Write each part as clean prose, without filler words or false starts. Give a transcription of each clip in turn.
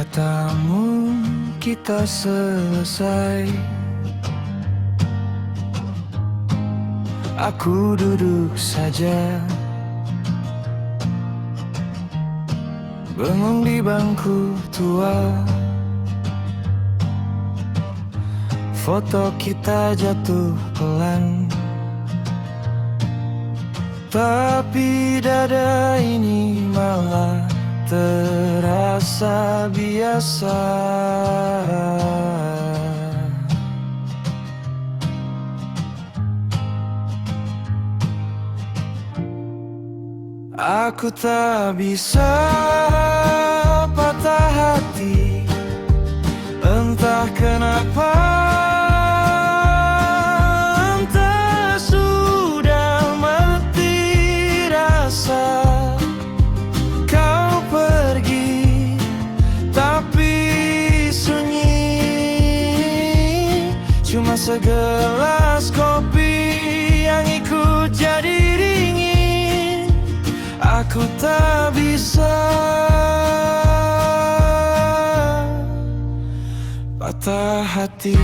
Katamu kita selesai. Aku duduk saja, bengong di bangku tua. Foto kita jatuh pelan, tapi dada ini malah terasa biasa. Aku tak bisa patah hati, entah kenapa. Entah sudah mati rasa. Kau pergi, tapi sunyi. Cuma segelas kopi yang ikut jadi dingin. Aku tak bisa patah hati.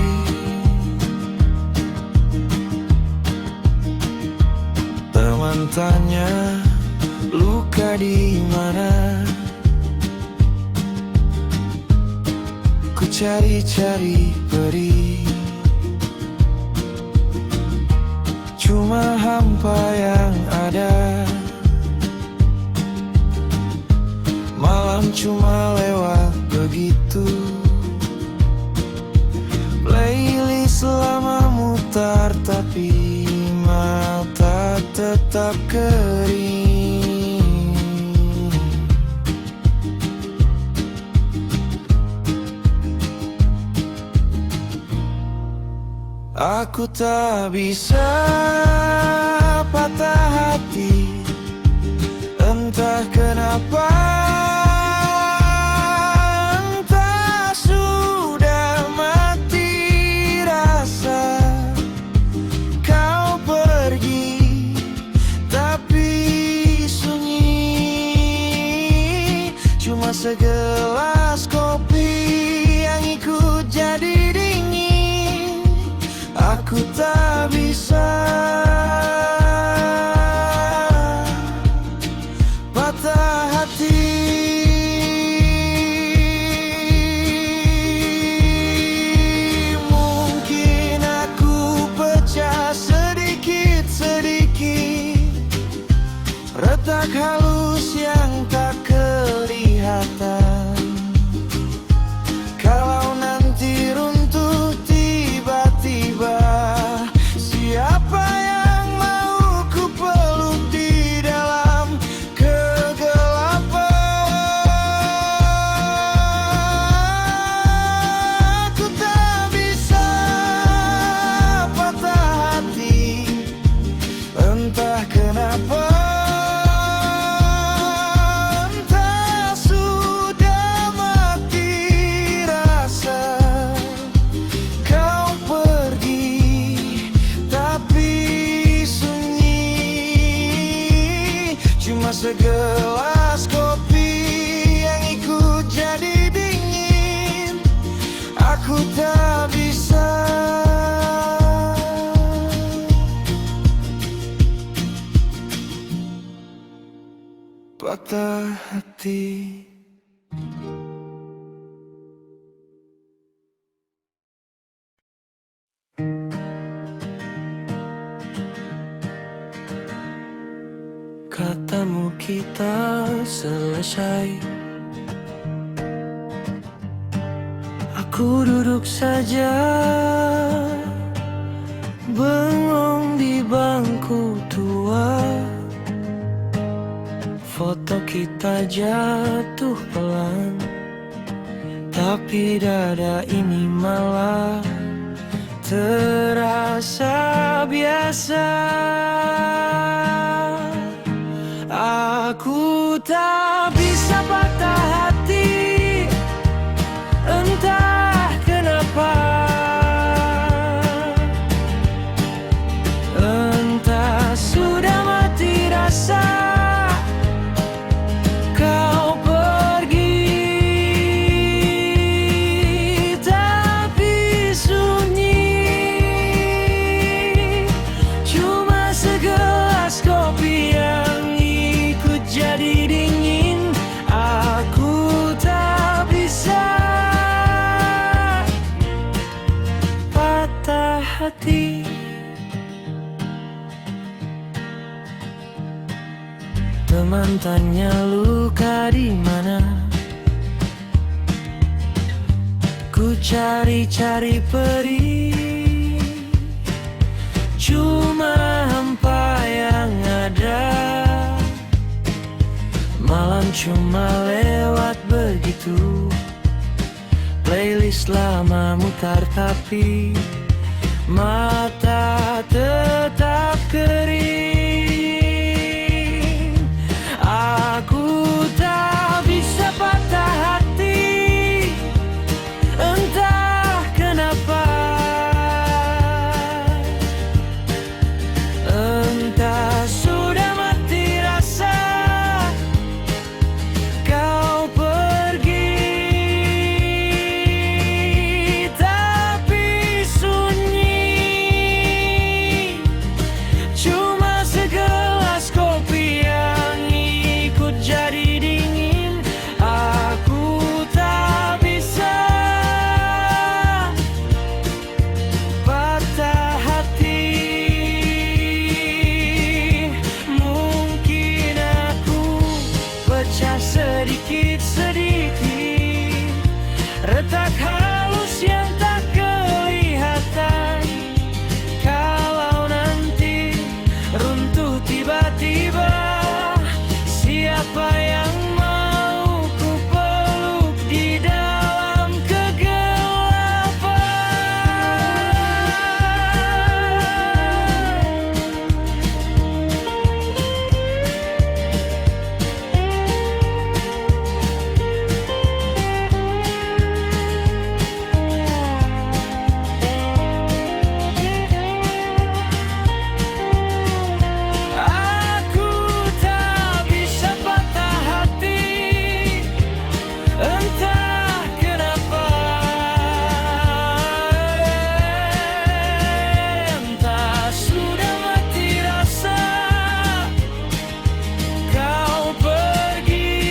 Teman tanya, luka di mana? Ku cari-cari peri, cuma hampa yang ada. Malam cuma lewat begitu. Playlist lama mutar, tapi mata tetap kering. Aku tak bisa patah hati, entah kenapa. Entah sudah mati rasa. Kau pergi, tapi sunyi. Cuma segelas kopi yang ikut jadi dingin. Aku tak bisa patah hati. Mungkin aku pecah sedikit-sedikit, retak halus yang tak kelihatan. Kalau nanti runtuh tiba-tiba, siapa yang mau ku peluk di dalam kegelapan? Aku tak bisa patah hati, entah kenapa. Entah sudah mati rasa. Kau pergi, tapi sunyi. Cuma segelas kopi yang ikut jadi dingin. Aku tak bisa patah hati. Katamu kita selesai. Aku duduk saja, bengong di bangku tua. Foto kita jatuh pelan, tapi dada ini malah terasa biasa. Aku tak bisa patah hati, entah kenapa. Entah sudah mati rasa. Kau pergi, Teman tanya luka di mana, ku cari-cari perih, cuma hampa yang ada. Malam cuma lewat begitu, playlist lama mutar tapi mata tetap kering. Aku tak bisa patah hati, entah kenapa. Entah sudah mati rasa kau pergi, tapi sunyi. Cuma segelas kopi yang ikut jadi dingin. Aku tak bisa patah hati. Mungkin aku pecah sedikit-sedikit, retak halus yang tak kelihatan. Kalau nanti runtuh tiba-tiba, siapa yang mau ku peluk di dalam kegelapan? Aku tak bisa patah hati, entah kenapa. Entah sudah mati rasa kau pergi,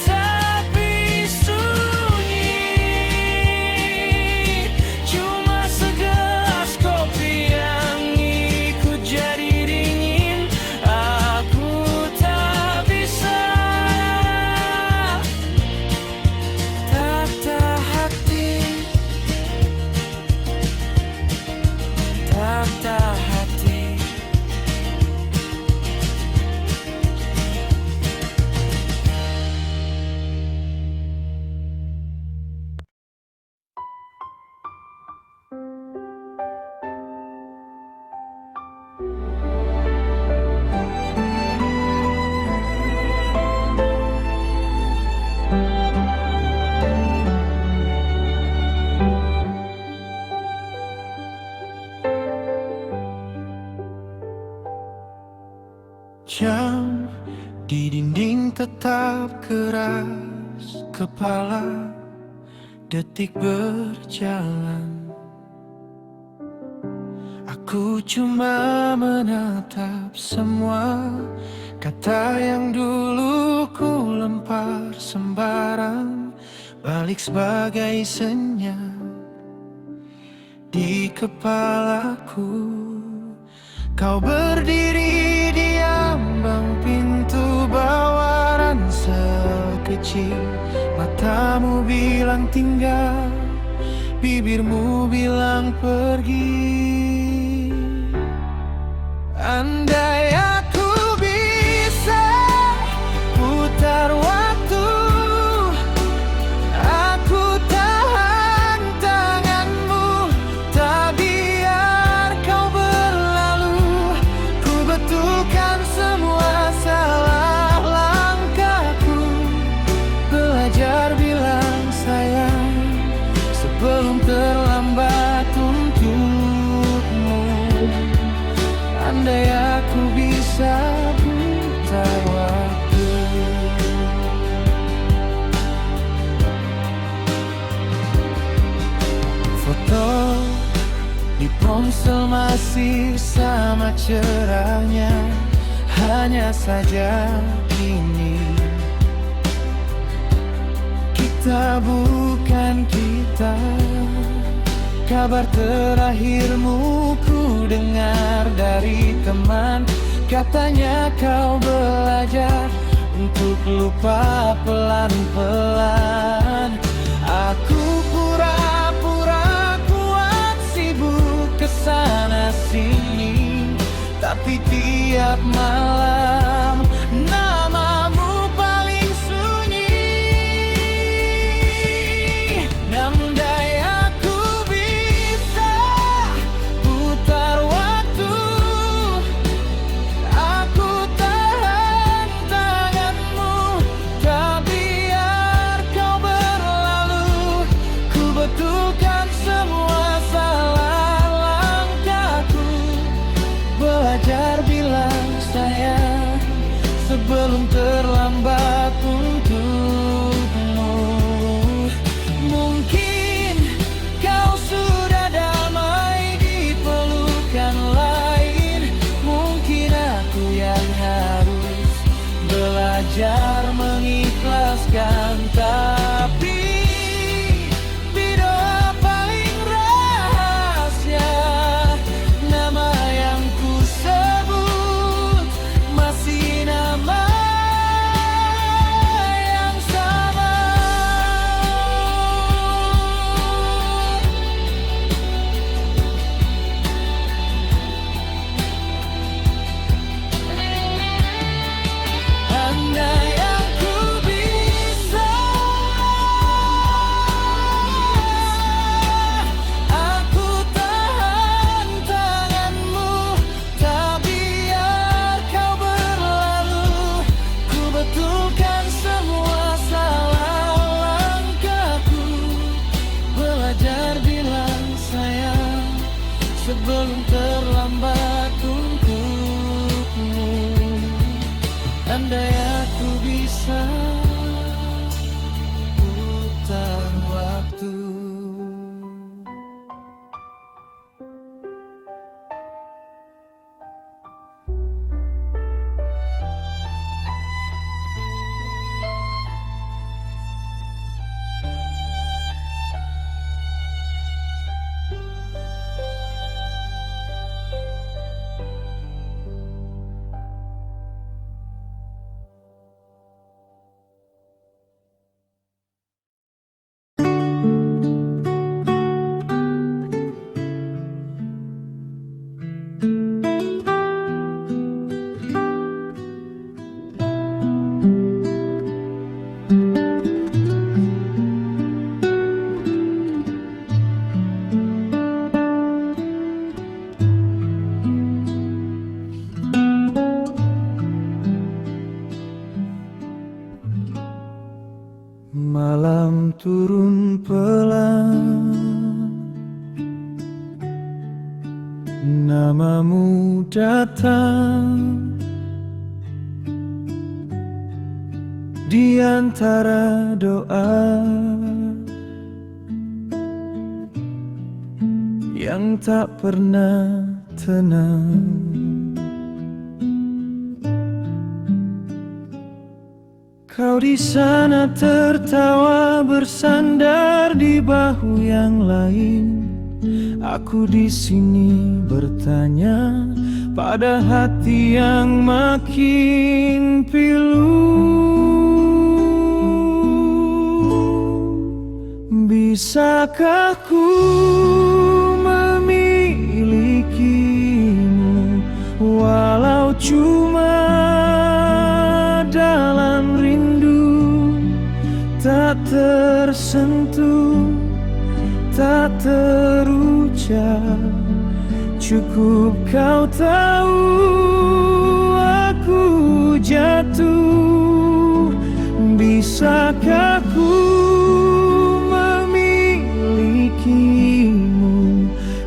tapi sunyi. Cuma segelas kopi yang ikut jadi dingin. Aku tak bisa patah hati, patah hati. Jam di dinding tetap keras, kepala detik berjalan. Aku cuma menatap semua kata yang dulu ku lempar sembarang, balik sebagai senyap di kepalaku. Kau berdiri di ambang pintu bawah ransel kecil. Matamu bilang tinggal, bibirmu bilang pergi. Andai aku bisa putar waktu, aku tahan tanganmu, tak biar kau berlalu. Ku betulkan semua salah langkahku, belajar bilang sayang sebelum terlambat untukmu. Andai aku bisa putar waktu. Foto di ponsel masih sama cerahnya, hanya saja kini kita bukan kita. Kabar terakhirmu ku dengar dari teman, Katanya kau belajar untuk lupa pelan-pelan. Aku pura-pura kuat, sibuk kesana sini, tapi tiap malam namamu paling sunyi. Andai aku bisa putar waktu, aku tahan tanganmu, tak biar kau berlalu. Ku betulkan semua salah langkahku, belajar bilang sayang sebelum terlambat untukmu. Mungkin kau sudah damai di pelukan lain, mungkin aku yang harus belajar mengikhlaskan. Tapi di doa paling rahasia, nama yang ku sebut masih nama yang sama. Andai aku bisa, aku tahan tanganmu, tak biar kau berlalu. Ku betulkan semua salah langkahku, belajar bilang sayang sebelum terlambat untukmu. Andai aku bisa putar waktu. Malam turun pelan, namamu datang di antara doa yang tak pernah tenang. Kau di sana tertawa bersandar di bahu yang lain. Aku di sini bertanya pada hati yang makin pilu. Bisakah ku memilikimu walau cuma dalam rindu, tak tersentuh, tak terucap. Cukup kau tahu aku jatuh. Bisakah ku memilikimu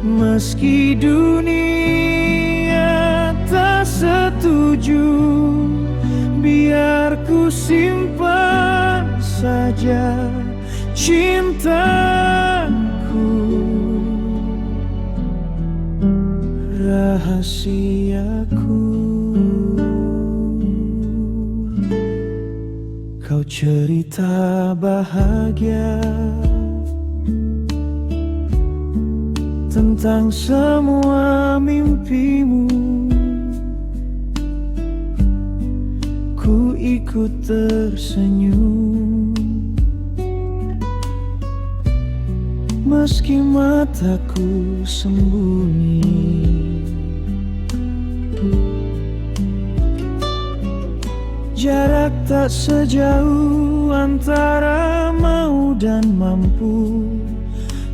meski dunia tak setuju? Biar ku simpan saja cintaku, rahasiaku. Kau cerita bahagia tentang semua mimpimu, ikut tersenyum, meski mataku sembunyi. Jarak tak sejauh antara mau dan mampu.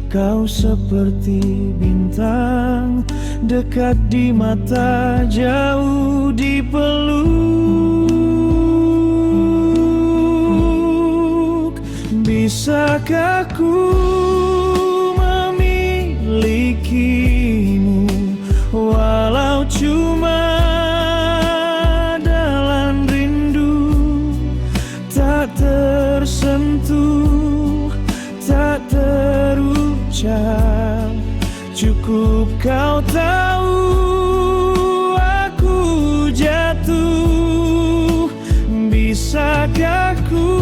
Kau seperti bintang, dekat di mata, jauh di peluk. Bisakah ku memilikimu, walau cuma dalam rindu, tak tersentuh, tak terucap. Cukup kau tahu aku jatuh. Bisakah ku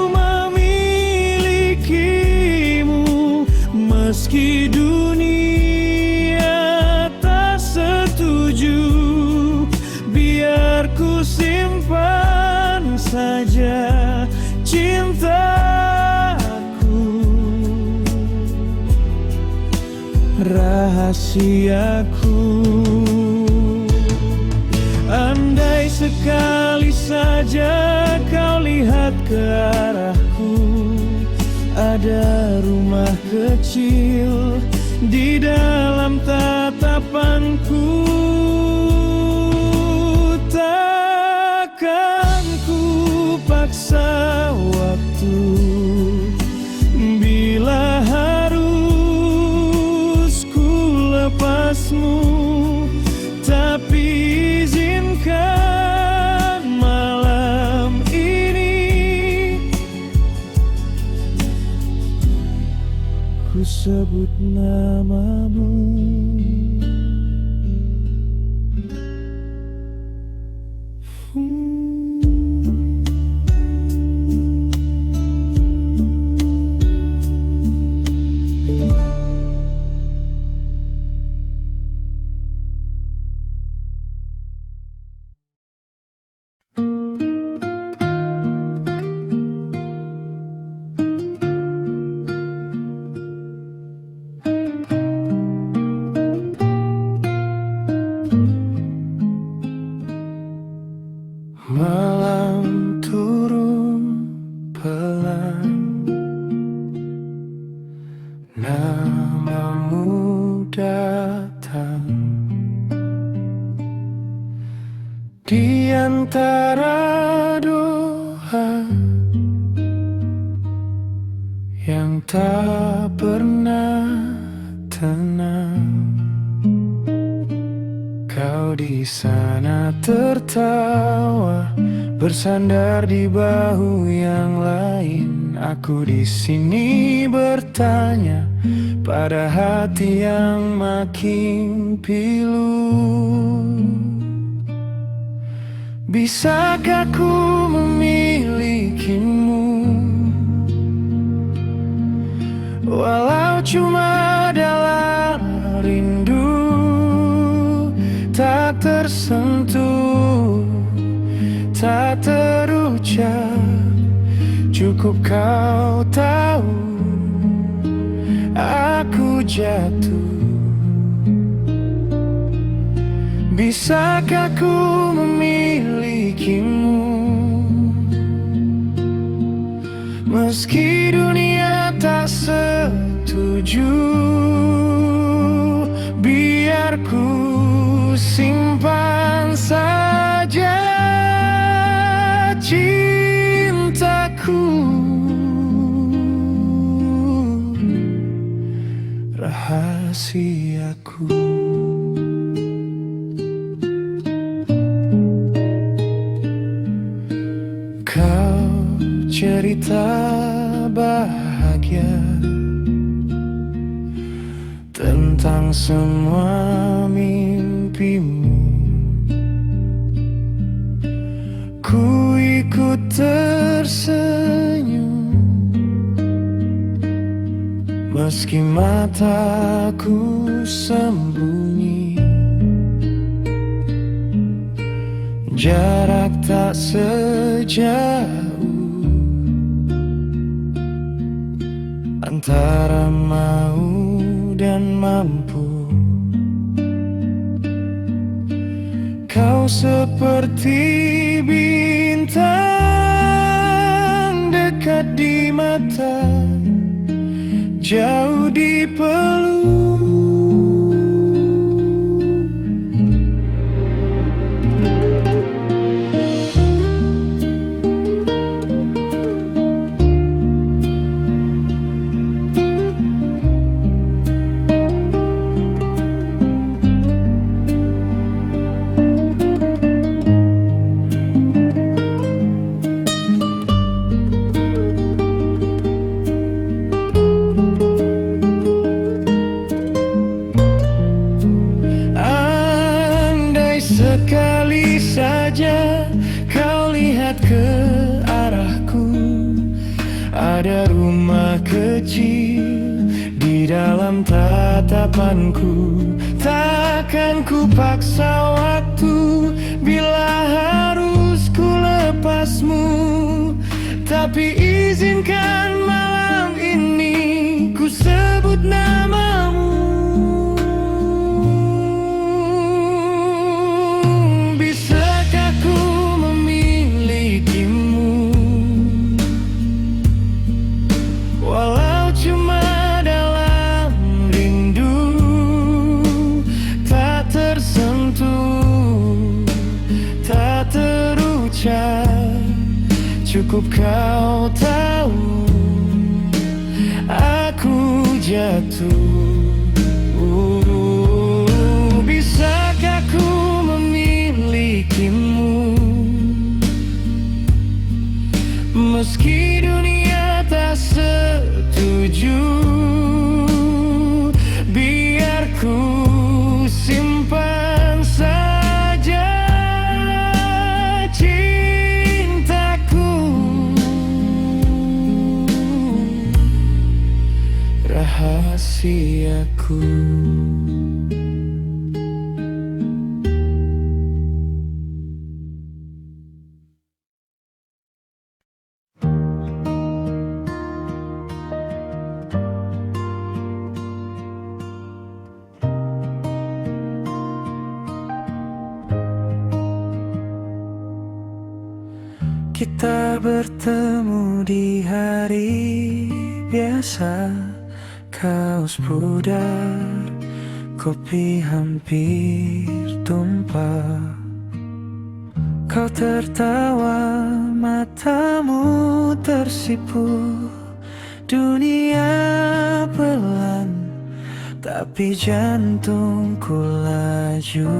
memilikimu, meski dunia tak setuju. Biar ku simpan saja cintaku, rahasiaku. Andai sekali saja kau lihat ke arahku, ada rumah kecil di dalam tatapanku. Takkan ku paksa waktu, bila harus ku lepasmu. Tapi izinkan malam ini ku sebut namamu. Malam turun pelan, namamu datang di antara doa yang tak pernah tenang. Kau di sana tertawa, bersandar di bahu yang lain. Aku di sini bertanya pada hati yang makin pilu. Bisakah ku memilikimu, walau cuma dalam rindu, tak tersentuh, tak terucap. Cukup kau tahu aku jatuh. Bisakah ku memilikimu, meski dunia tak setuju. Biar ku simpan saja cintaku, rahasiaku. Kau cerita bahagia tentang semua mimpimu. Ku ikut tersenyum, meski mataku sembunyi. jarak tak sejauh antara mau dan mampu. Kau seperti bintang dekat di mata, jauh di peluk. Sekali saja kau lihat ke arahku, ada rumah kecil di dalam tatapanku. Takkan ku paksa waktu bila harus ku lepasmu, tapi izinkan malam ini ku sebut namamu. Cukup kau tahu aku jatuh. Bisakah ku memilikimu meski dunia tak setuju? Biar ku simpan saja rahasiaku. Kita bertemu di hari biasa, kaos pudar, kopi hampir tumpah. Kau tertawa, matamu tersipu. Dunia pelan, tapi jantungku laju.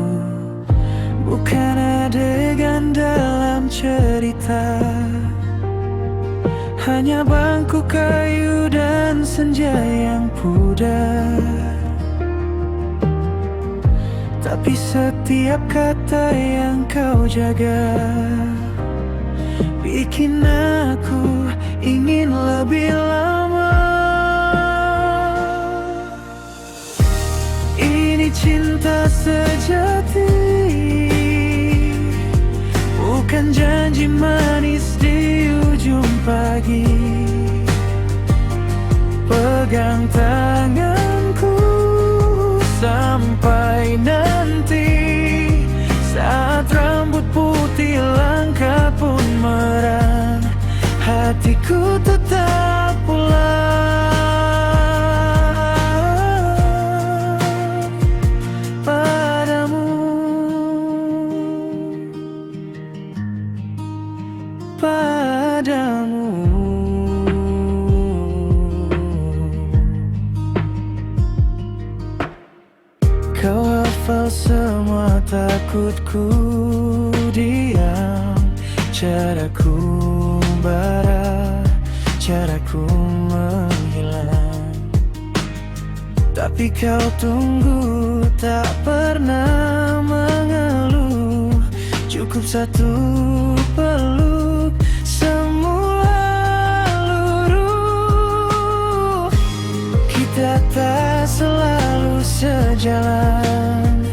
Bukan adegan dalam cerita, hanya bangku kayu dan senja yang pudar. Tapi setiap kata yang kau jaga bikin aku ingin lebih lama. Ini cinta sejati, bukan janji manis di ujung pagi. Pegang tanganku sampai nanti, saat rambut putih langkah pun merang, hatiku tetap pulang padamu. Kau hafal semua takutku, diam caraku bara, caraku menghilang. Tapi kau tunggu, tak pernah mengeluh. Cukup satu peluk, semua luruh. Kita tak selalu sejalan,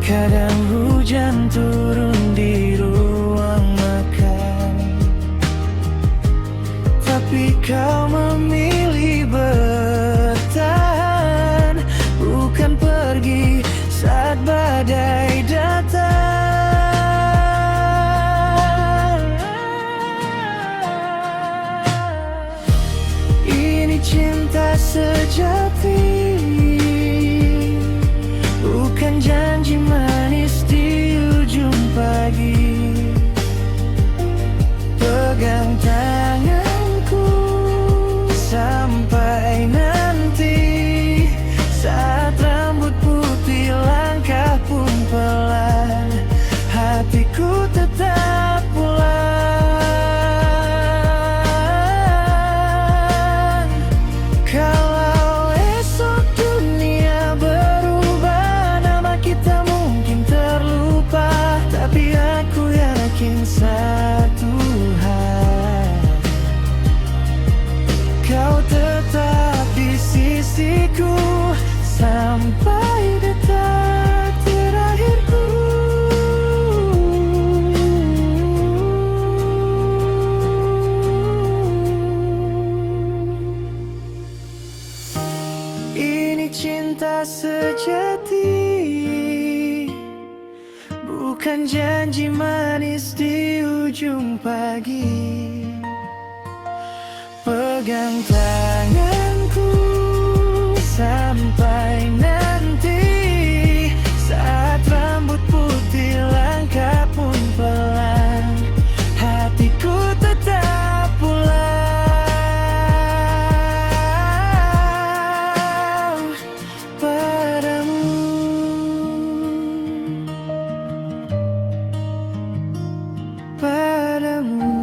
kadang hujan hujan turun di ruang makan, tapi kau memilih bertahan, bukan pergi saat badai datang. Ini cinta sejati, bukan janji manis di ujung pagi. Pegang tanganku sampai nanti, saat rambut putih langkah pun pelan, hatiku tetap pulang. Kalau esok dunia berubah, nama kita mungkin terlupa, tapi aku yakin satu hal, kau tetap di sisiku sampai detak terakhirku. Ini cinta sejati, bukan janji manis di ujung pagi. Pegang tanganku sampai nanti, saat rambut putih langkah pun pelan, hatiku tetap pulang padamu. Padamu.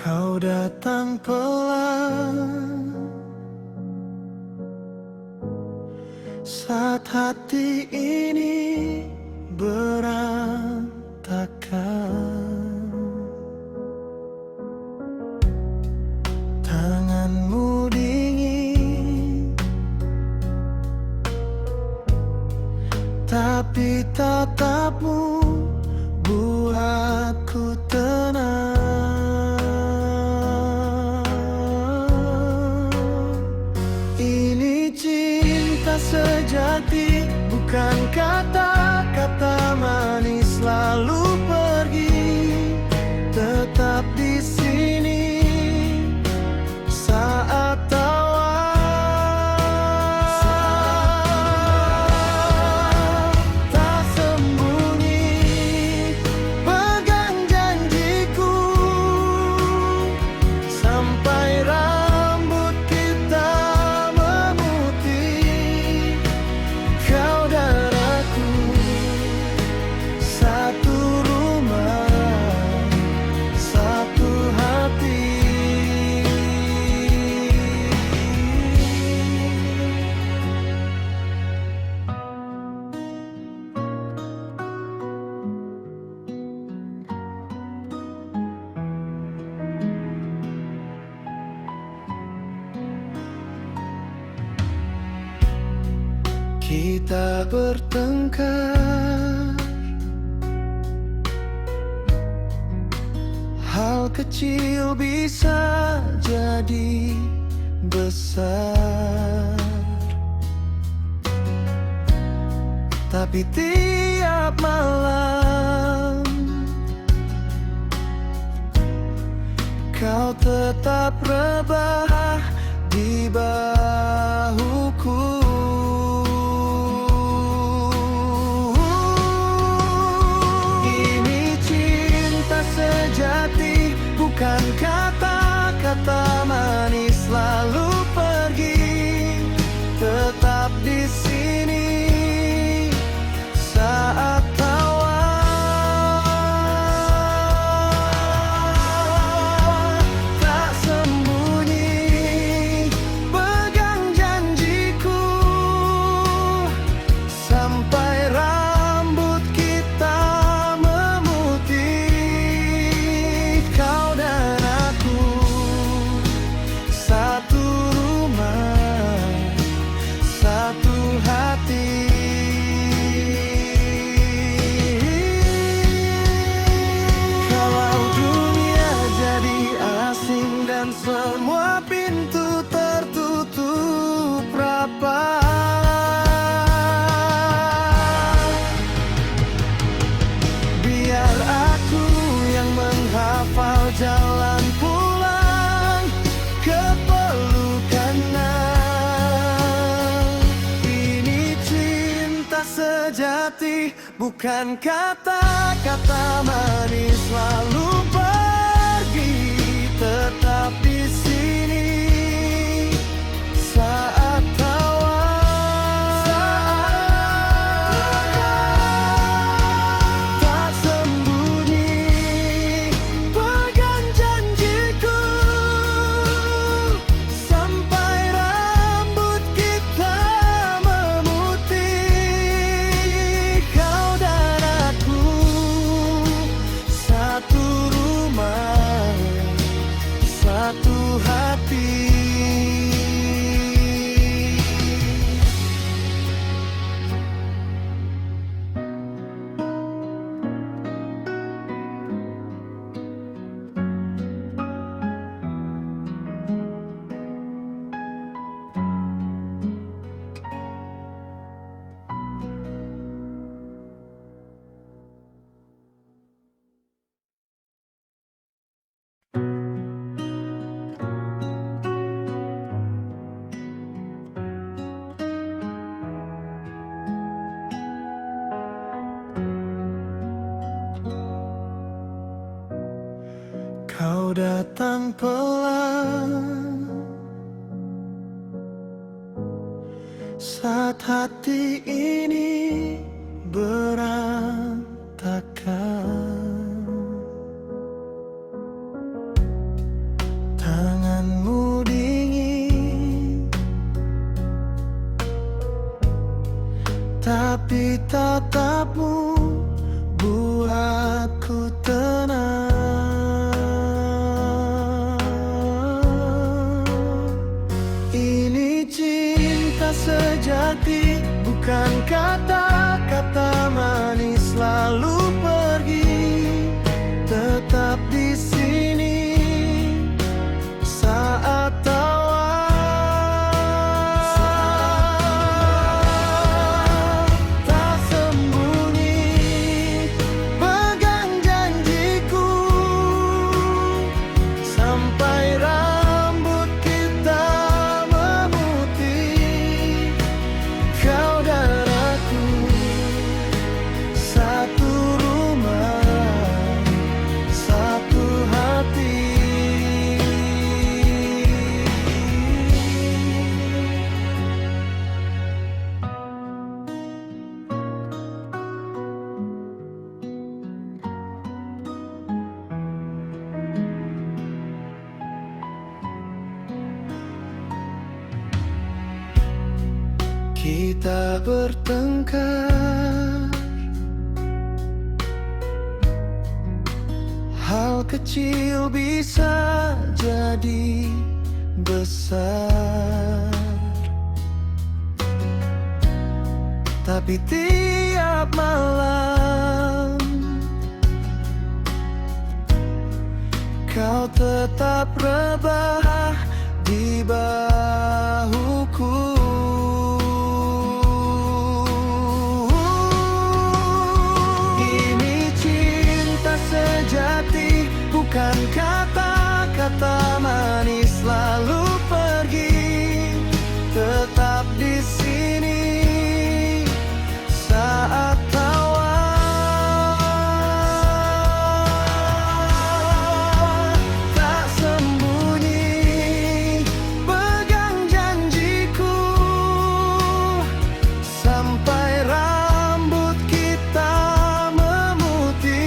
Kau datang pelan saat hati ini berantakan. Tanganmu dingin, tapi tatapmu buatku tenang. Ini cinta sejati, bukan kata-kata manis lalu pergi, tetap di sini saat tawa. Tak sembunyi, pegang janjiku sampai rambut kita memutih. Kau dan aku satu rumah, satu hati. Kita bertengkar, hal kecil bisa jadi besar, tapi tiap malam kau tetap rebah di bahuku. Sejati, bukan kata-kata manis lalu pergi, tetap di sini saat tawa. bukan kata-kata manis lalu pergi. Tetap di sini saat tawa, tak sembunyi. Pegang janjiku sampai rambut kita memutih. Kau dan aku satu rumah, satu hati. Kau datang pelan saat hati ini berantakan. Tanganmu dingin, tapi tatapmu buatku tenang. Ini cinta sejati, bukan kata-kata manis lalu pergi. Tetap di sini saat tawa, tak sembunyi. Pegang janjiku sampai rambut kita memutih. Kau dan aku satu rumah, satu hati. Kita bertengkar, hal kecil bisa jadi besar. Tapi tiap malam kau tetap rebah di bahuku. Ini cinta sejati, bukan kata-kata manis lalu pergi. Tetap di sini saat tawa, tak sembunyi. Pegang janjiku sampai rambut kita memutih.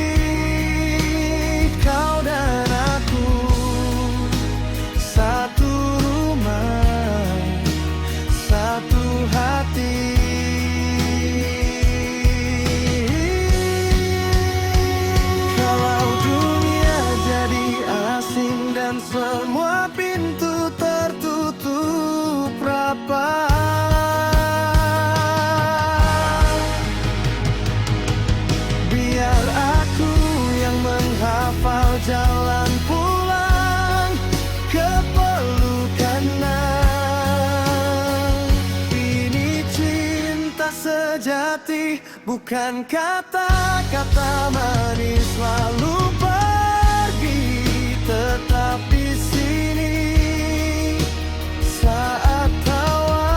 Kau dan aku satu rumah, satu hati. Kalau dunia jadi asing dan semua pintu tertutup rapat, biar aku yang menghafal jalan pulang ke pelukannya. Ini cinta sejati, bukan kata-kata manis lalu pergi. Tetap di sini saat tawa,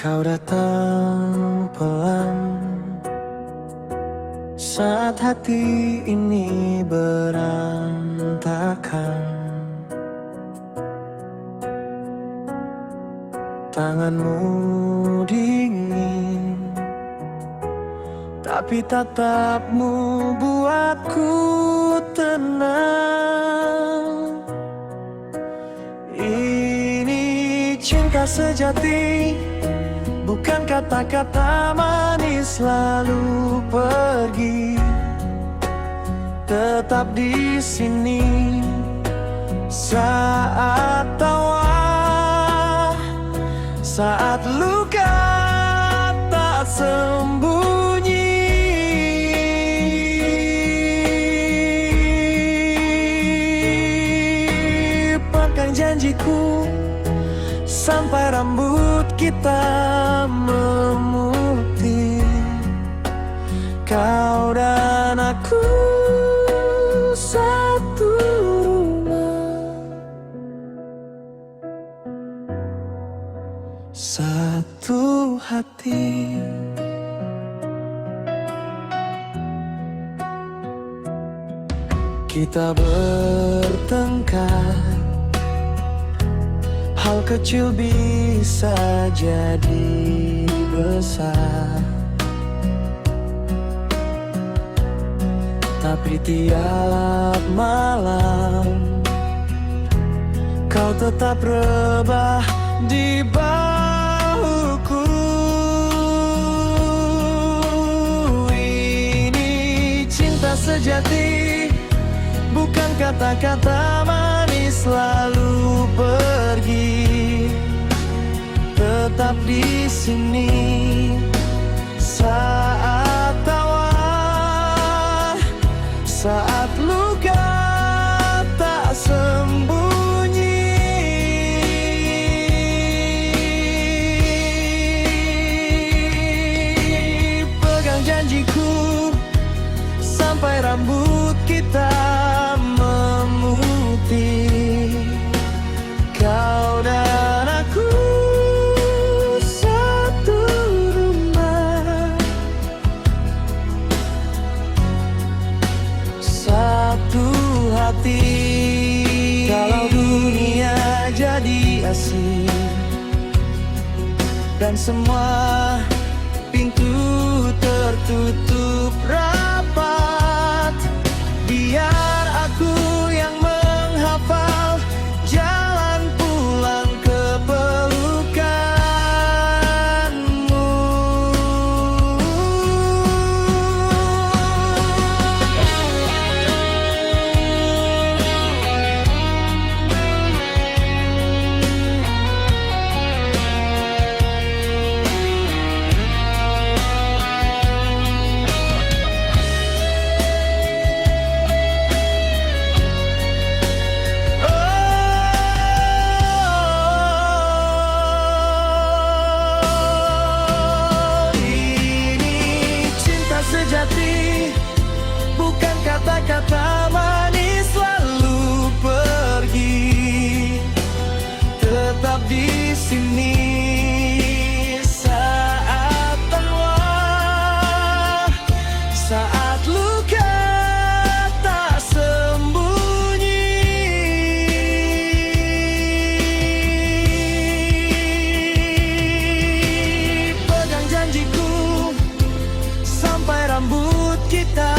Kau datang pelan saat hati ini berantakan. Tanganmu dingin, tapi tatapmu buatku tenang. Ini cinta sejati, bukan kata-kata manis lalu pergi. Tetap di sini saat tawa, saat luka tak sembunyi. Pegang janjiku sampai rambut kita memutih. Kau dan aku satu rumah, satu hati. Kita bertengkar, hal kecil bisa jadi besar. Tapi tiap malam kau tetap rebah di bahuku. Ini cinta sejati, bukan kata-kata manis lalu pergi. Tetap di sini saat tawa, saat luka tak sembunyi. Pegang janjiku sampai rambut kita memutih. Kau dan aku satu rumah, satu hati. Kalau dunia jadi asing dan semua pintu tertutup rapat, biar aku yang menghafal jalan pulang ke pelukanmu. Bukan kata-kata manis lalu pergi. Tetap di sini saat tawa, saat luka tak sembunyi. Pegang janjiku sampai rambut kita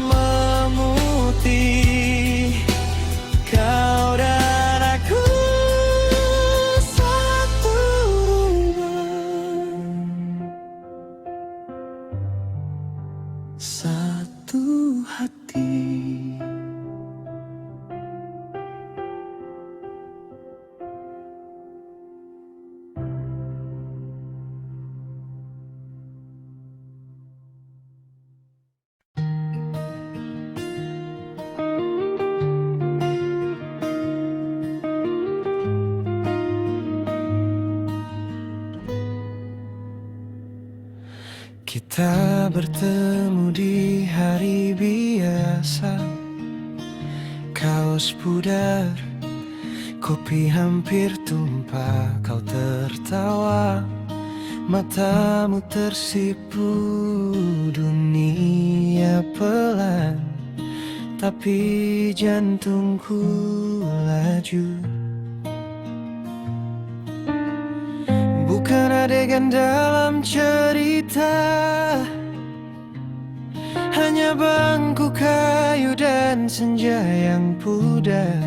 memutih. Kau dan aku satu rumah, satu hati. Kita bertemu di hari biasa, kaos pudar, kopi hampir tumpah. Kau tertawa Matamu tersipu dunia pelan, tapi jantungku laju. Bukan adegan dalam cerita, hanya bangku kayu dan senja yang pudar.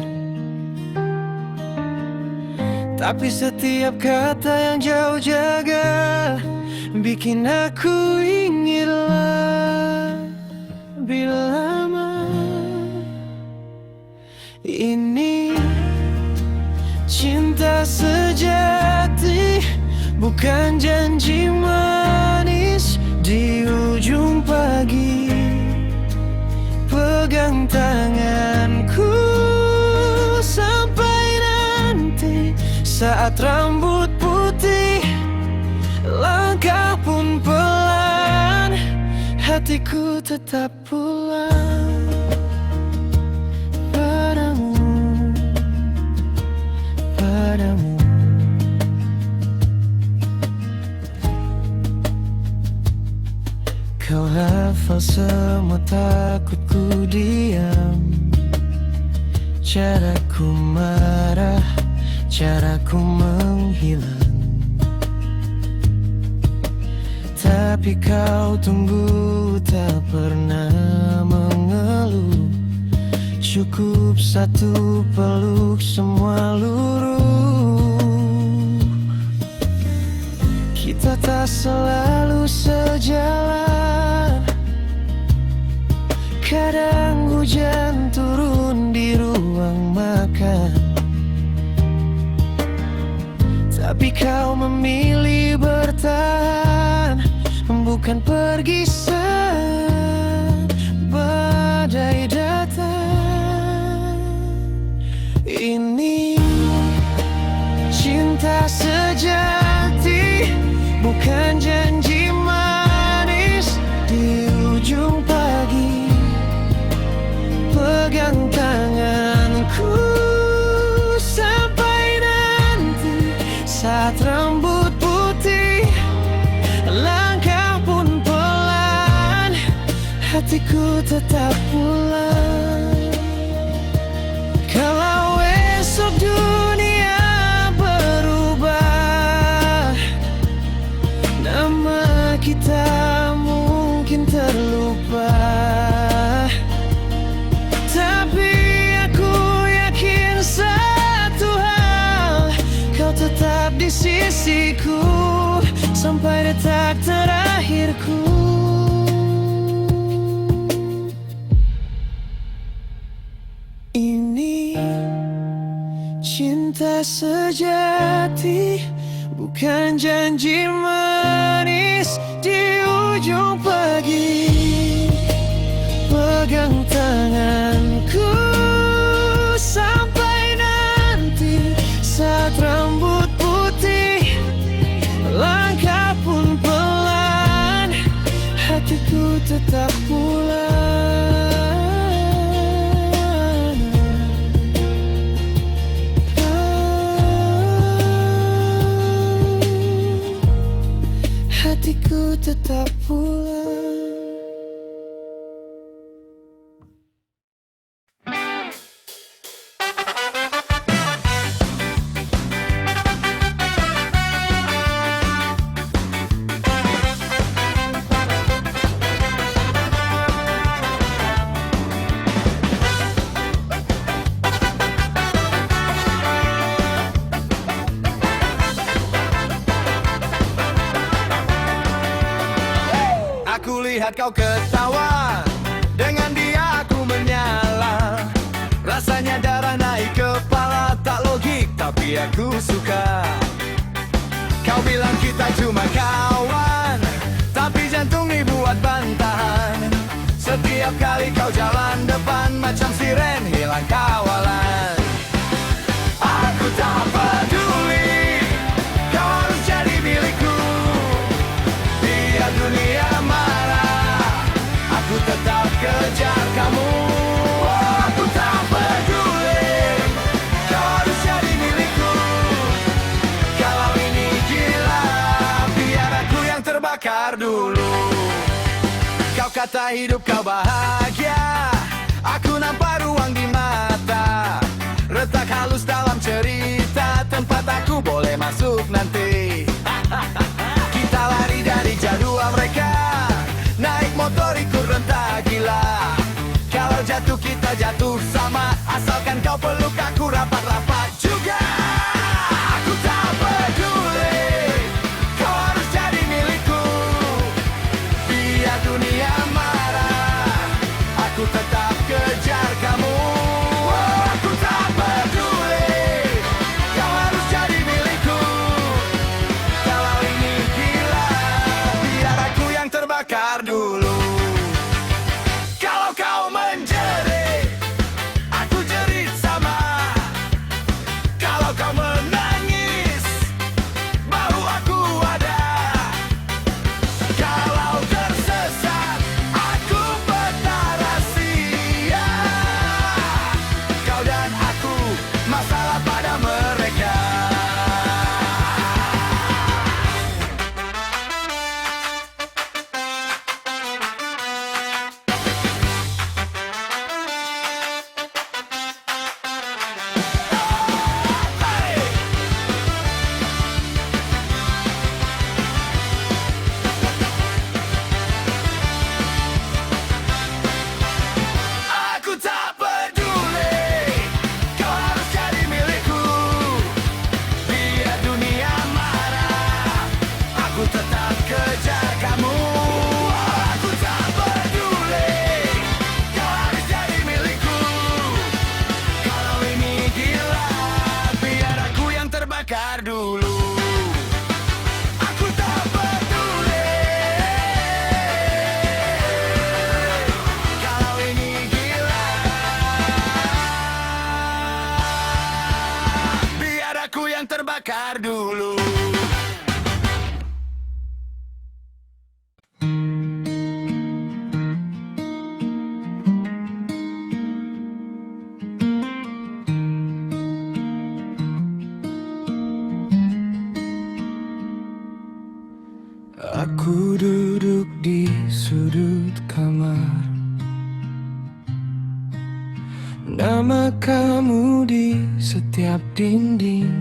Tapi setiap kata yang jauh jaga bikin aku ingin lebih lama. Ini cinta sejati, bukan janji manis di ujung pagi. Pegang tanganku sampai nanti, saat rambut putih, langkah pun pelan, hatiku tetap pulang padamu, padamu. Kau hafal semua takutku diam, caraku marah, caraku menghilang. Tapi kau tunggu, tak pernah mengeluh. Cukup satu peluk, semua luruh. Kita tak selalu sejalan, kadang hujan turun di ruang makan. Tapi kau memilih bertahan, bukan pergi saat badai datang. Ini cinta sejati, bukan janji manis di ujung pagi. Pegang tanganku sampai nanti, saat rambut putih, langkah pun pelan, hatiku tetap pulang. Kalau esok dunia berubah, nama kita mungkin terlupa, tapi aku yakin satu hal, kau tetap di sisiku sampai detak terakhirku. Ini cinta sejati, bukan janji manis di ujung pagi. Pegang tanganku sampai nanti, saat rambut putih, langkah pun pelan, hatiku tetap pulang. Hatiku tetap pulang. Aku lihat kau ketawa, dengan dia aku menyala. Rasanya darah naik kepala, tak logik tapi aku suka. Kau bilang kita cuma kawan, tapi jantung dibuat bantahan. Setiap kali kau jalan depan, macam siren hilang kawalan. Aku tak peduli, kau harus jadi milikku. Biar dunia marah, aku tetap kejar kamu. Aku tak peduli, kau harus jadi milikku. Kalau ini gila, biar terbakar dulu. Kau kata hidup kau bahagia, aku nampak ruang di mata. Retak halus dalam cerita, tempat aku boleh masuk nanti. Kita lari dari jadwal mereka, naik motor ikut rentak gila. Kalau jatuh kita jatuh sama, asalkan kau peluk aku rapat-rapat juga. Aku tak peduli, kau harus jadi milikku. Biar dunia marah, aku tetap kejar kamu. Oh, aku tak peduli, kau harus jadi milikku. Kalau ini gila, biar aku yang terbakar dulu. Kalau kau menjerit, aku jerit sama. Kalau kau menangis, baru aku ada. Kalau tersesat, aku peta rahasia. Kau dan aku, masalah pada mereka. Aku tak peduli, kau harus jadi milikku. Biar dunia marah, aku tetap kejar kamu. Aku tak peduli, kau harus jadi milikku. Kalau ini gila, biar aku yang terbakar dulu. Aku tak peduli, kalau ini gila, biar aku yang terbakar dulu. Aku duduk di sudut kamar, nama kamu di setiap dinding.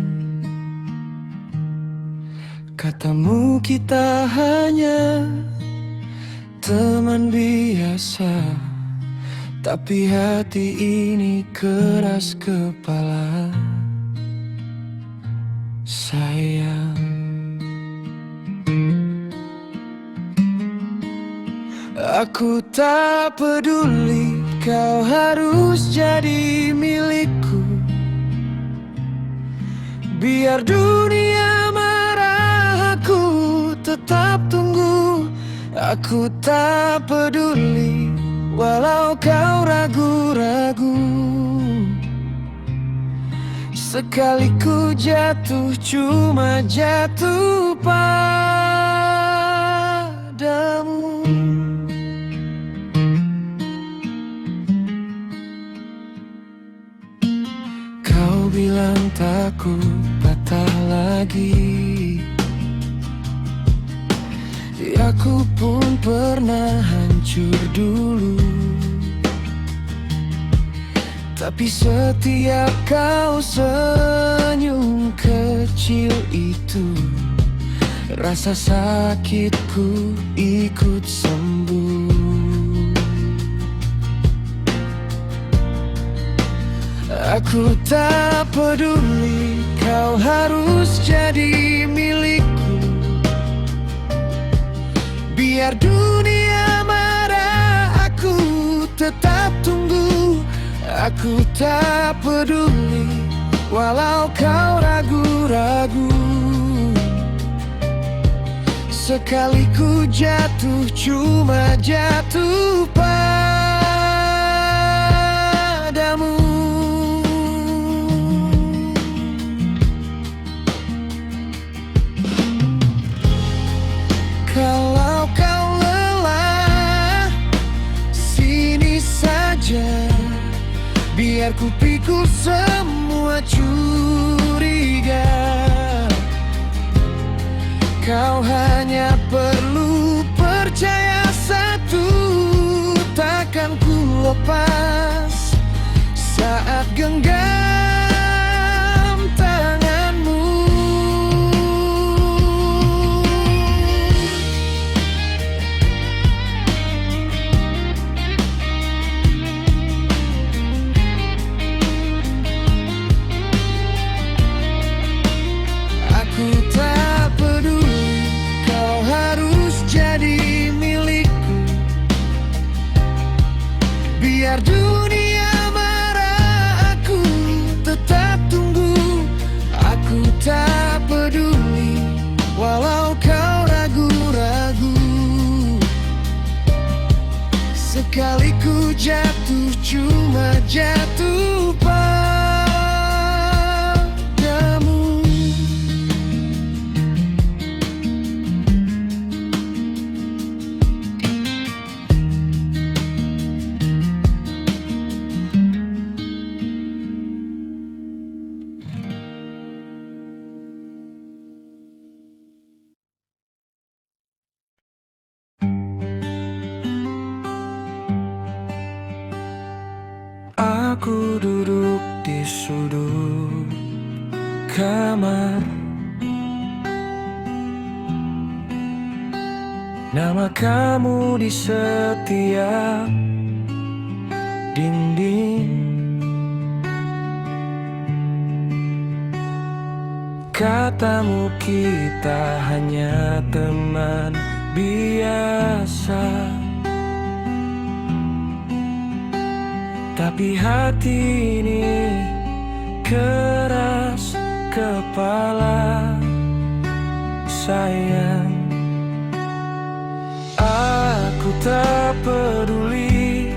Katamu kita hanya teman biasa, tapi hati ini keras kepala. Sayang, aku tak peduli, kau harus jadi milikku. Biar dunia marah, aku tetap tunggu. Aku tak peduli, walau kau ragu-ragu. Sekali ku jatuh, cuma jatuh padamu. Kau bilang takut patah lagi, aku pun pernah hancur dulu. Tapi setiap kau senyum kecil itu, rasa sakitku ikut sembuh. Aku tak peduli, kau harus jadi milikku. Biar dunia marah, aku tetap tunggu. Aku tak peduli, walau kau ragu-ragu. Sekali ku jatuh, cuma jatuh padamu. Kalau kau lelah, sini saja. Biar ku pikul semua curiga. Kau hanya perlu percaya satu, takkan ku lepas saat genggam tanganmu. Aku tak peduli kau harus jadi milikku, biar dunia marah aku tetap tunggu. Aku tak peduli walau kau ragu-ragu. Sekali ku jatuh, cuma jatuh padamu. Aku duduk di sudut kamar, nama kamu di setiap dinding. Katamu kita hanya teman biasa, tapi hati ini keras kepala, sayang. Aku tak peduli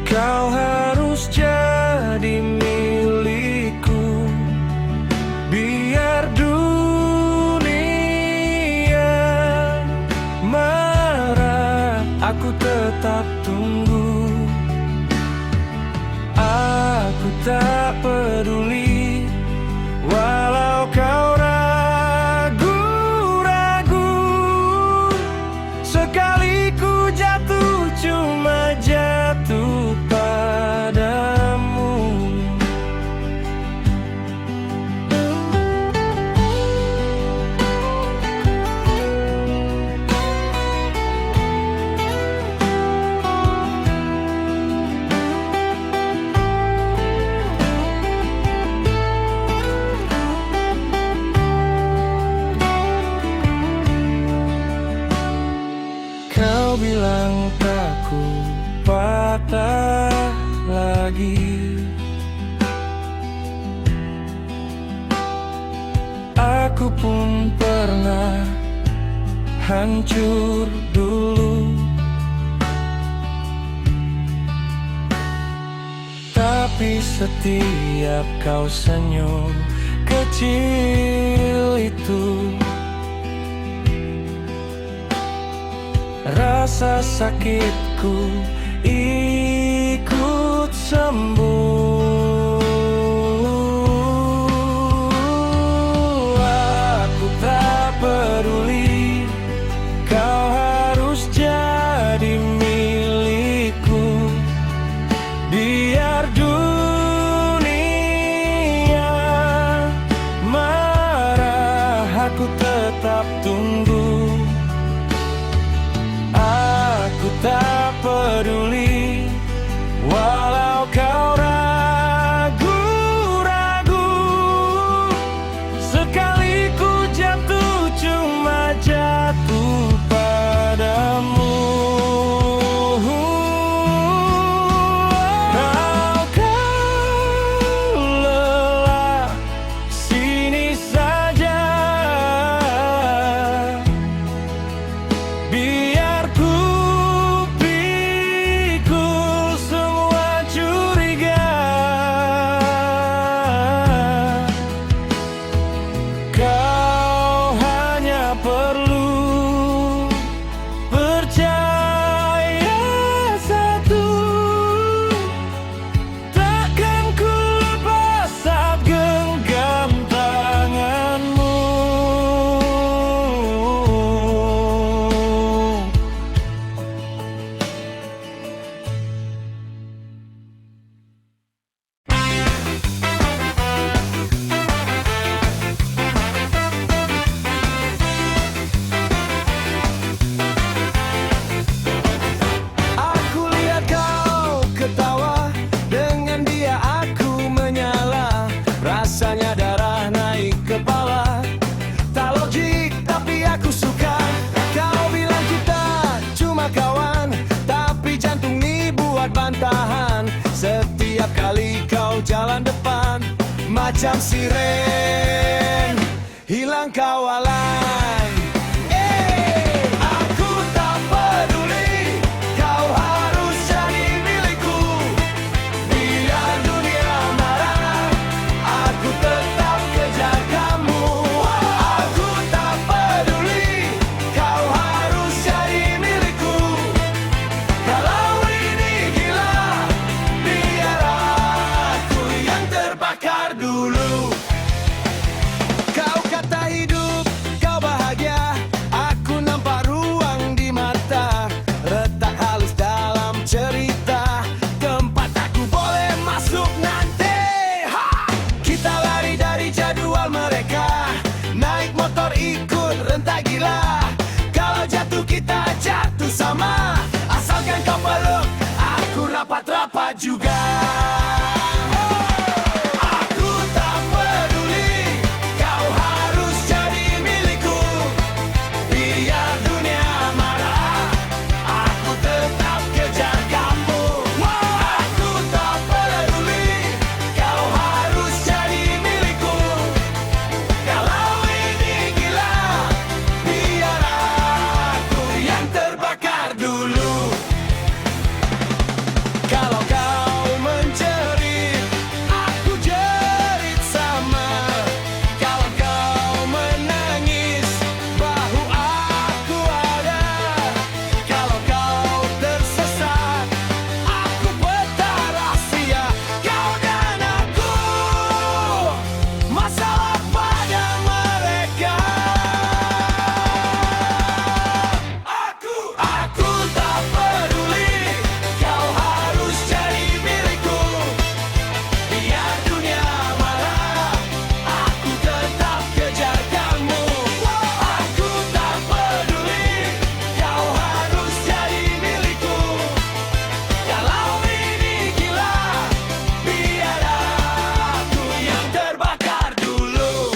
kau harus jadi milikku, biar dunia marah, aku tetap tunggu. Aku tak peduli walau kau ragu-ragu. Sekali ku jatuh, cuma jatuh padamu. Kau bilang takku patah lagi, aku pun pernah hancur dulu. Tapi setiap kau senyum kecil itu, rasa sakitku ikut sembuh. Aku tak peduli kau harus jadi milikku, biar dunia marah, aku tetap tunggu. Aku tak peduli walau kau ragu. kali kau jalan depan, macam siren hilang kawalan. Aku tak peduli, kau harus jadi milikku. Biar dunia marah, aku tetap kejar kamu. Aku tak peduli, kau harus jadi milikku. Kalau ini gila, biar aku yang terbakar dulu. Kau kata hidup, kau bahagia, aku nampak ruang di mata. Retak halus dalam cerita, tempat aku boleh masuk nanti. Kita lari dari jadwal mereka, naik motor ikut rentak gila. Kalau jatuh kita jatuh sama, asalkan kau peluk, aku rapat-rapat juga. Aku tak peduli, kau harus jadi milikku. Biar dunia marah, aku tetap kejar kamu. Aku tak peduli, kau harus jadi milikku. Kalau ini gila, biar aku yang terbakar dulu. Kalau kau menjerit, aku jerit sama. Kalau kau menangis, bahu aku ada. Kalau kau tersesat, aku peta rahasia. Kau dan aku, masalah pada mereka. Aku tak peduli, kau harus jadi milikku. Biar dunia marah, aku tetap kejar kamu. Aku tak peduli, kau harus jadi milikku. Kalau ini gila, biar aku yang terbakar dulu.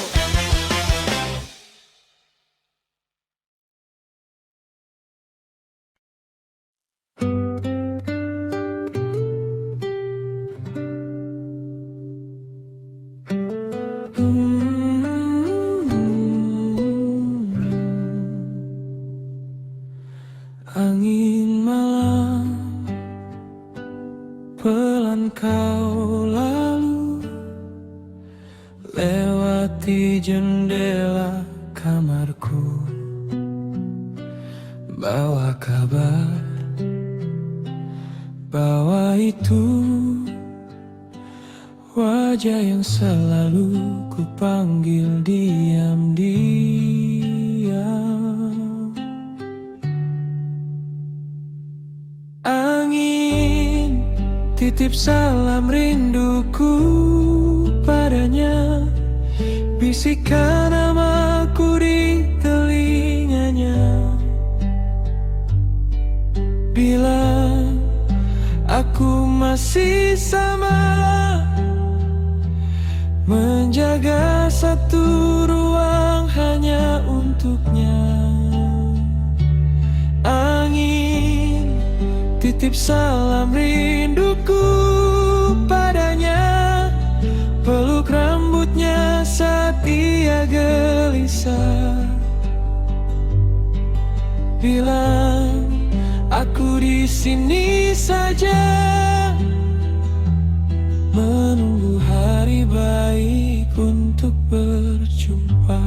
Angin malam pelan kau lalu, lewati jendela kamarku, bawa kabar, bawa itu wajah yang selalu ku panggil diam-diam. Angin titip salam rinduku padanya, bisikan namaku di telinganya. Bilang aku masih sama, menjaga satu ruang hanya untuknya. Angin titip salam rinduku padanya, peluk rambutnya saat ia gelisah. Bilang aku di sini saja, menunggu hari baik untuk berjumpa.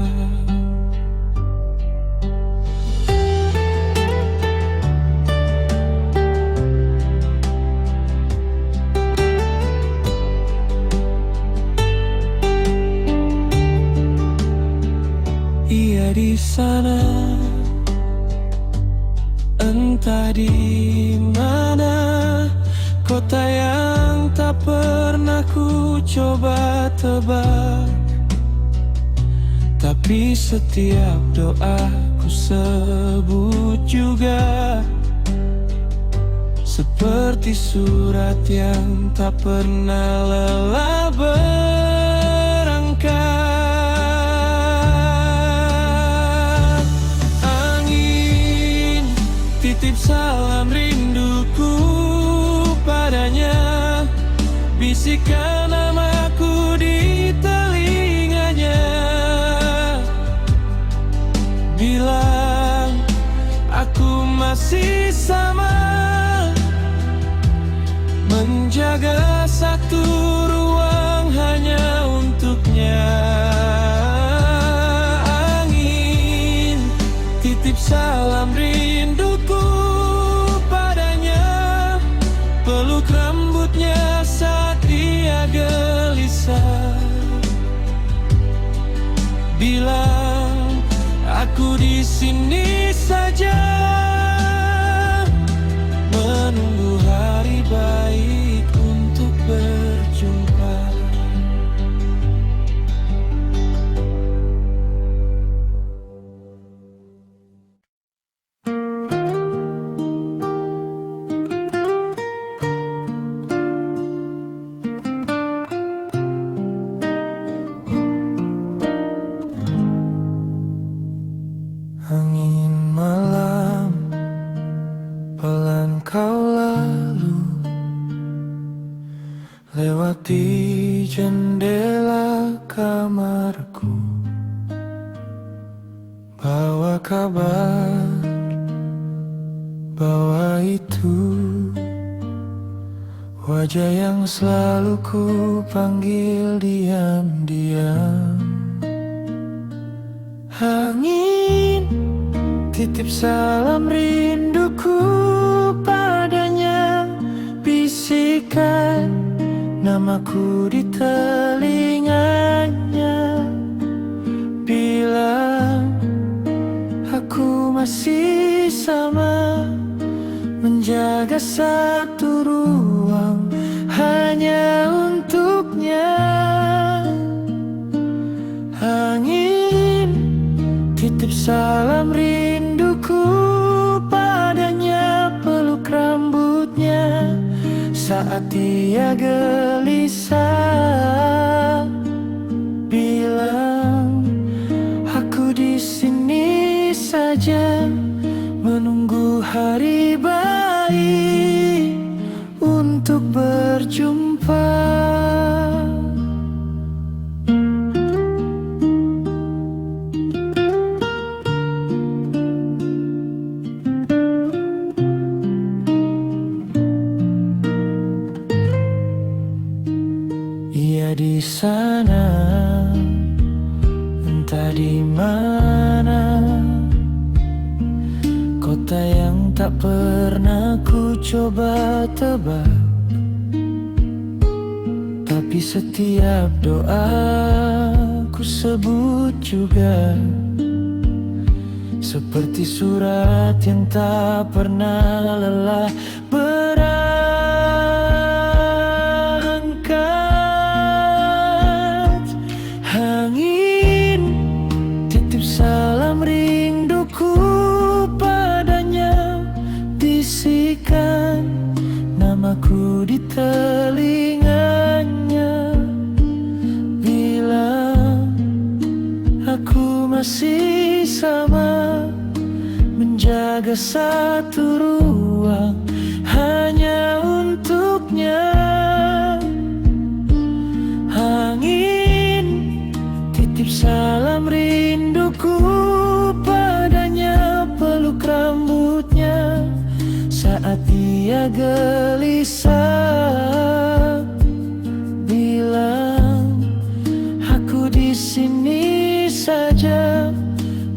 Ia di sana, entah di mana, kota yang tak pernah ku coba tebak. Tapi setiap doa ku sebut juga, seperti surat yang tak pernah lelah berangkat. Angin titip salam rinduku padanya, bisikan namaku di telinganya, bilang aku masih sama, menjaga satu ruang hanya untuknya. Angin titip salam rinduku padanya, peluk rambutnya saat dia gelisah, bilang aku di sini saja, menunggu hari baik untuk berjumpa. Angin malam pelan kau lalu, lewati jendela kamarku, bawa kabar, bawa itu wajah yang selalu ku panggil diam-diam. Angin titip salam rinduku padanya, bisikan namaku di telinganya, bilang aku masih sama, menjaga satu ruang hanya untuknya. Angin titip salam rinduku padanya, peluk rambutnya saat dia gelisah, bilang aku di sini saja, menunggu hari baik untuk berjumpa. Ia di sana, entah di mana, kota yang tak pernah ku coba tebak, tapi setiap doa ku sebut juga, seperti surat yang tak pernah lelah berangkat. Angin titip salam rinduku padanya, bisikan namaku di telinganya, bilang aku masih sama, menjaga satu ruang hanya untuknya. Angin titip salam rinduku padanya, peluk rambutnya saat dia gelisah, bilang aku di sini saja,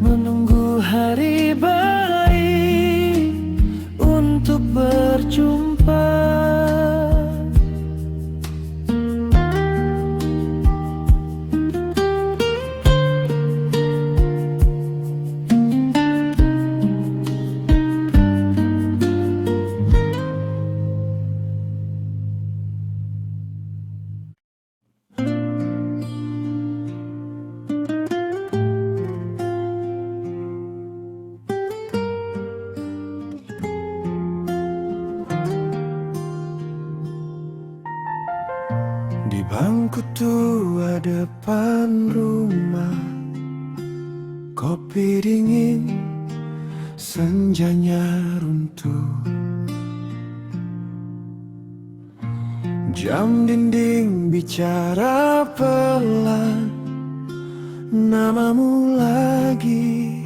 menunggu hari baik untuk berjumpa. Di bangku tua depan rumah, kopi dingin, senjanya runtuh. Jam dinding bicara pelan, namamu lagi.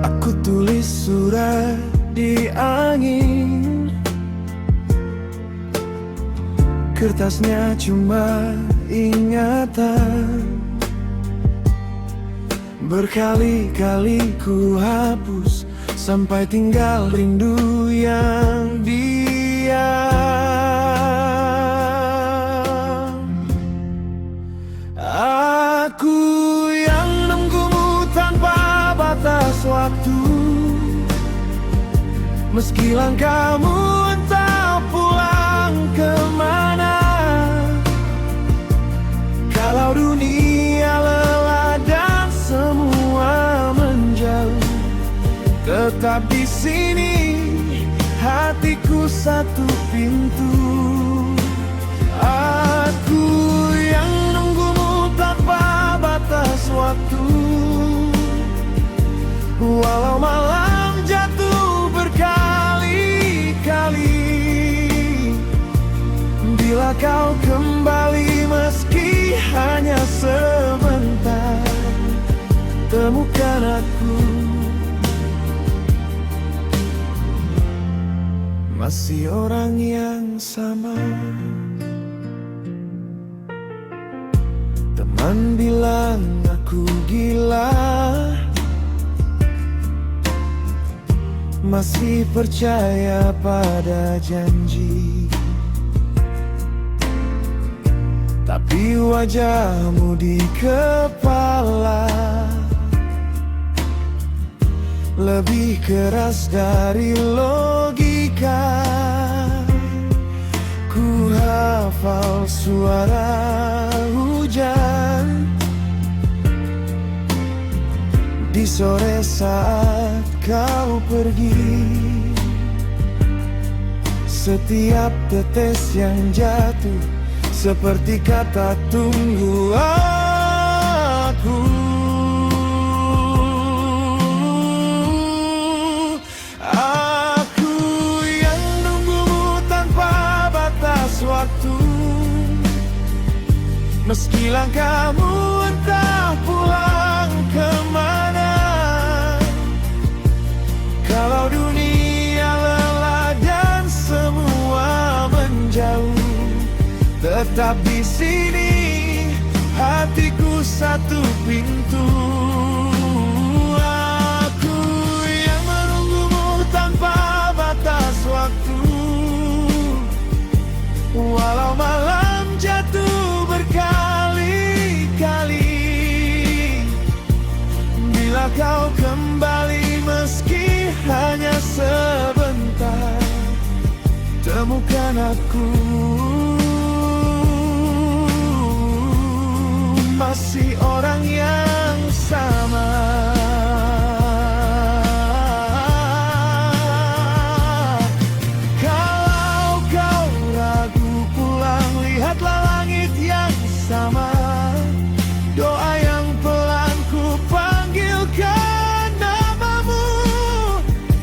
Aku tulis surat di angin, kertasnya cuma ingatan. Berkali-kali ku hapus, sampai tinggal rindu yang diam. Aku yang nunggumu tanpa batas waktu, meski langkahmu entah pulang kemana. Kalau dunia lelah dan semua menjauh, tetap di sini hatiku satu pintu. Aku yang nunggumu tanpa batas waktu, walau malam jatuh berkali-kali. Bila kau kembali meski hanya sebentar, temukan aku. Masih orang yang sama. Teman bilang aku gila, masih percaya pada janji. Tapi wajahmu di kepala lebih keras dari logika. Ku hafal suara hujan di sore saat kau pergi. Setiap tetes yang jatuh seperti kata tunggu aku. Aku yang nunggumu tanpa batas waktu, meski langkahmu entah pulang kemana. Kalau dunia lelah dan semua menjauh, tetap di sini hatiku satu pintu. Aku yang menunggumu tanpa batas waktu, walau malam jatuh berkali-kali. Bila kau kembali meski hanya sebentar, temukan aku. Masih orang yang sama. Kalau kau ragu pulang, lihatlah langit yang sama. Doa yang pelan ku panggilkan namamu,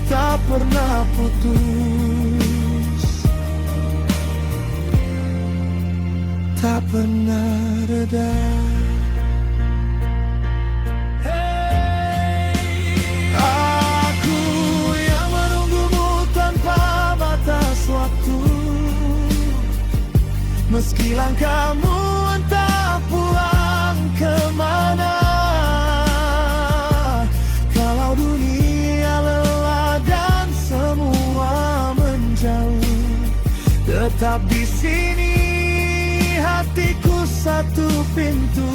tak pernah putus, tak pernah reda. Meski langkahmu entah pulang kemana. Kalau dunia lelah dan semua menjauh, tetap di sini hatiku satu pintu.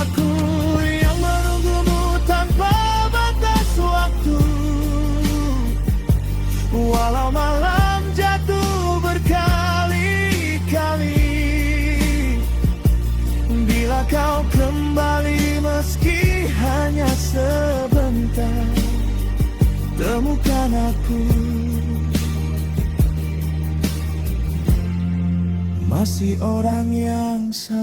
Aku yang menunggumu tanpa batas waktu, walau malam jatuh berkali-kali. Bila kau kembali meski hanya sebentar, temukan aku. Masih orang yang sama.